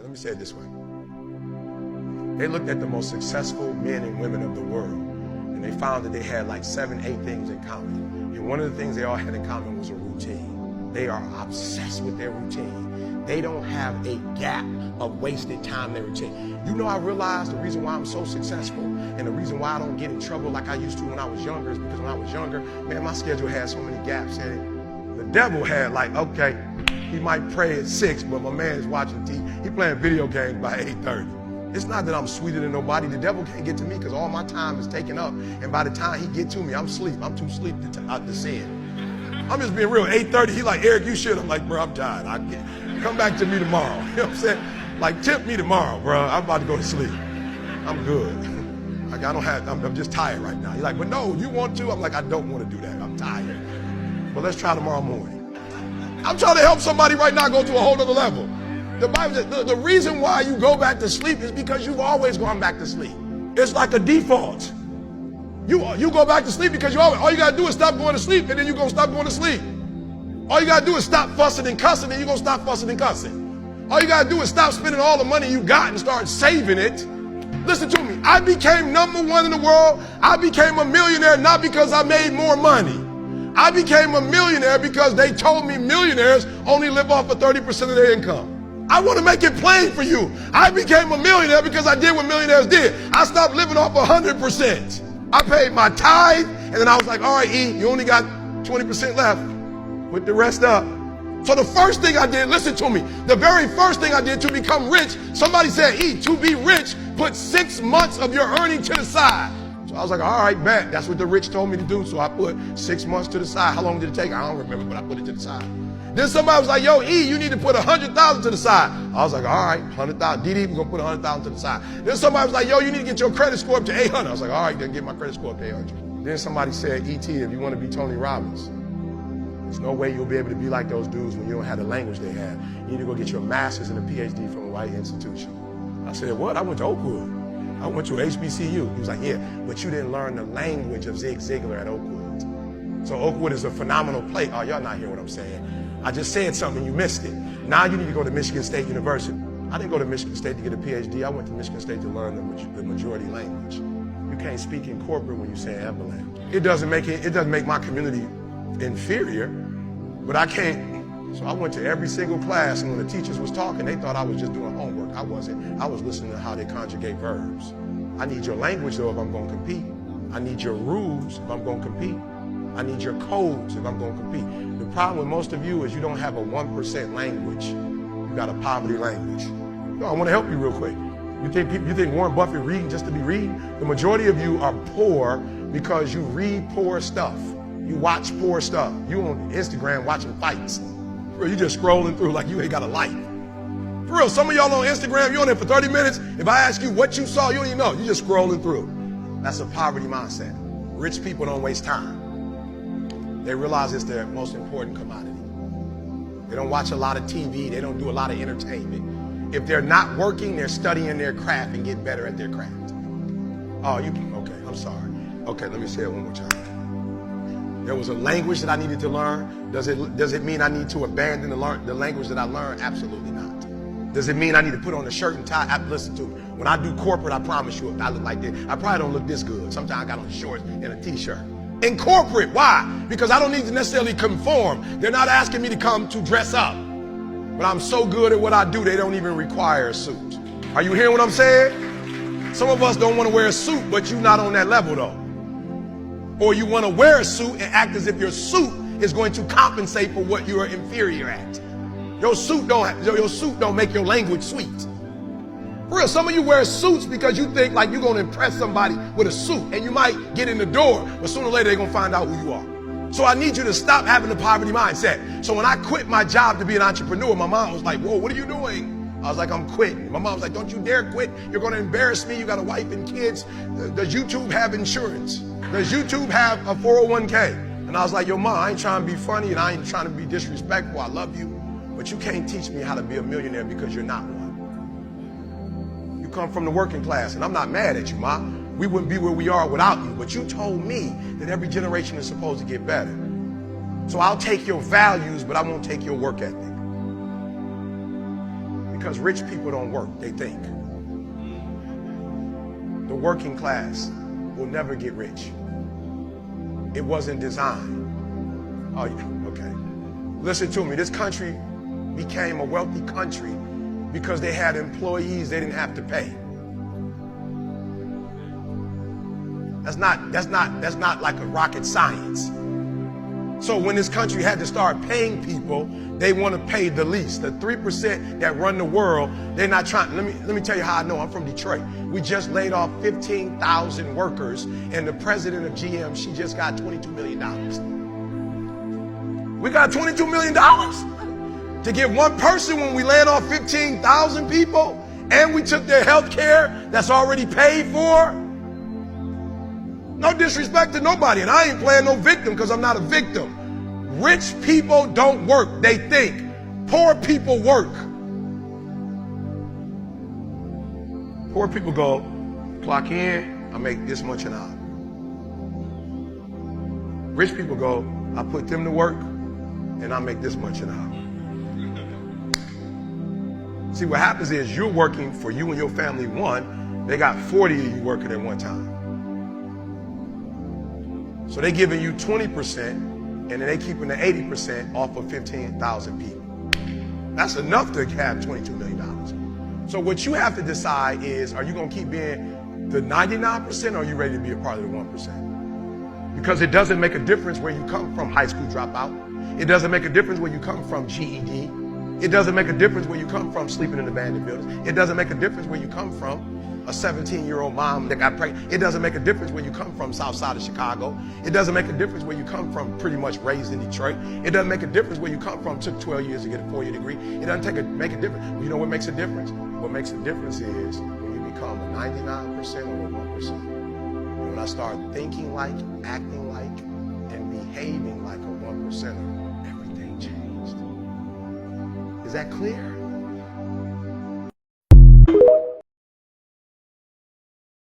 Let me say it this way. They looked at the most successful men and women of the world, and they found that they had like 7, 8 things in common. And one of the things they all had in common was a routine. They are obsessed with their routine. They don't have a gap of wasted time in their routine. You know, I realized the reason why I'm so successful and the reason why I don't get in trouble like I used to when I was younger is because when I was younger, man, my schedule had so many gaps in it. The devil had like, okay, he might pray at 6, but my man is watching TV. He playing video games by 8:30. It's not that I'm sweeter than nobody. The devil can't get to me because all my time is taken up. And by the time he get to me, I'm asleep. I'm too asleep to sin. I'm just being real. 8:30, he like, Eric, you should. I'm like, bro, I'm tired. Come back to me tomorrow. You know what I'm saying? Like, tip me tomorrow, bro. I'm about to go to sleep. I'm good. Like, I'm just tired right now. He's like, but no, you want to? I'm like, I don't want to do that. I'm tired. But let's try tomorrow morning. I'm trying to help somebody right now go to a whole other level. The Bible says the reason why you go back to sleep is because you've always gone back to sleep. It's like a default. You go back to sleep because all you got to do is stop going to sleep, and then you're going to stop going to sleep. All you got to do is stop fussing and cussing, and you're going to stop fussing and cussing. All you got to do is stop spending all the money you got and start saving it. Listen to me. I became #1 in the world. I became a millionaire not because I made more money. I became a millionaire because they told me millionaires only live off of 30% of their income. I want to make it plain for you. I became a millionaire because I did what millionaires did. I stopped living off 100%. I paid my tithe, and then I was like, all right, E, you only got 20% left. Put the rest up. So the first thing I did, listen to me, the very first thing I did to become rich, somebody said, E, to be rich, put 6 months of your earning to the side. So I was like, all right, bet. That's what the rich told me to do. So I put 6 months to the side. How long did it take? I don't remember, but I put it to the side. Then somebody was like, yo, E, you need to put 100,000 to the side. I was like, all right, 100,000. DD, we're going to put 100,000 to the side. Then somebody was like, yo, you need to get your credit score up to 800. I was like, all right, then get my credit score up to 800. Then somebody said, E.T., if you want to be Tony Robbins, there's no way you'll be able to be like those dudes when you don't have the language they have. You need to go get your master's and a PhD from a white institution. I said, what? I went to Oakwood. I went to HBCU. He was like, yeah, but you didn't learn the language of Zig Ziglar at Oakwood. So Oakwood is a phenomenal place. Oh, y'all not hear what I'm saying. I just said something, you missed it. Now you need to go to Michigan State University. I didn't go to Michigan State to get a PhD. I went to Michigan State to learn the majority language. You can't speak in corporate when you say Everland. It doesn't make my community inferior, but I can't. So I went to every single class, and when the teachers was talking, they thought I was just doing homework. I wasn't. I was listening to how they conjugate verbs. I need your language, though, if I'm going to compete. I need your rules if I'm going to compete. I need your codes if I'm going to compete. The problem with most of you is you don't have a 1% language. You got a poverty language. No, I want to help you real quick. You think Warren Buffett reading just to be reading? The majority of you are poor because you read poor stuff. You watch poor stuff. You on Instagram watching fights. Bro, you just scrolling through like you ain't got a life. For real, some of y'all on Instagram, you on there for 30 minutes. If I ask you what you saw, you don't even know. You just scrolling through. That's a poverty mindset. Rich people don't waste time. They realize it's their most important commodity. They don't watch a lot of TV. They don't do a lot of entertainment. If they're not working, they're studying their craft and getting better at their craft. Oh, okay, I'm sorry. Okay, let me say it one more time. There was a language that I needed to learn. Does it mean I need to abandon the language that I learned? Absolutely not. Does it mean I need to put on a shirt and tie? Listen to me. When I do corporate, I promise you, I look like this. I probably don't look this good. Sometimes I got on shorts and a t-shirt. In corporate, why? Because I don't need to necessarily conform. They're not asking me to come to dress up. But I'm so good at what I do, they don't even require a suit. Are you hearing what I'm saying? Some of us don't want to wear a suit, but you're not on that level though. Or you want to wear a suit and act as if your suit is going to compensate for what you are inferior at. Your suit don't make your language sweet. For real, some of you wear suits because you think like you're going to impress somebody with a suit, and you might get in the door, but sooner or later they're going to find out who you are. So I need you to stop having the poverty mindset. So when I quit my job to be an entrepreneur, my mom was like, whoa, what are you doing? I was like, I'm quitting. My mom was like, don't you dare quit. You're going to embarrass me. You got a wife and kids. Does YouTube have insurance? Does YouTube have a 401k? And I was like, yo, mom, I ain't trying to be funny and I ain't trying to be disrespectful. I love you, but you can't teach me how to be a millionaire because you're not one. You come from the working class, and I'm not mad at you, Ma. We wouldn't be where we are without you, but you told me that every generation is supposed to get better. So I'll take your values, but I won't take your work ethic. Because rich people don't work, they think. The working class will never get rich. It wasn't designed. Oh, yeah, okay. Listen to me, this country became a wealthy country because they had employees they didn't have to pay. That's not like a rocket science. So when this country had to start paying people, they want to pay the least. The 3% that run the world, they're not trying. Let me tell you how I know. I'm from Detroit. We just laid off 15,000 workers, and the president of GM, she just got $22 million. We got $22 million to give one person when we laid off 15,000 people, and we took their health care that's already paid for. No disrespect to nobody, and I ain't playing no victim because I'm not a victim. Rich people don't work, they think. Poor people work. Poor people go, clock in, I make this much an hour. Rich people go, I put them to work, and I make this much an hour. See, what happens is you're working for you and your family one, they got 40 of you working at one time. So they're giving you 20%, and then they keeping the 80% off of 15,000 people. That's enough to have $22 million. So what you have to decide is, are you going to keep being the 99%, or are you ready to be a part of the 1%? Because it doesn't make a difference where you come from, high school dropout. It doesn't make a difference where you come from, GED. It doesn't make a difference where you come from, sleeping in abandoned buildings. It doesn't make a difference where you come from, a 17-year-old mom that got pregnant. It doesn't make a difference where you come from, south side of Chicago. It doesn't make a difference where you come from, pretty much raised in Detroit. It doesn't make a difference where you come from, took 12 years to get a 4-year degree. It doesn't make a difference. You know what makes a difference? What makes a difference is when you become a 99% or a 1%. And when I start thinking like, acting like, and behaving like a 1%er, everything changed. Is that clear?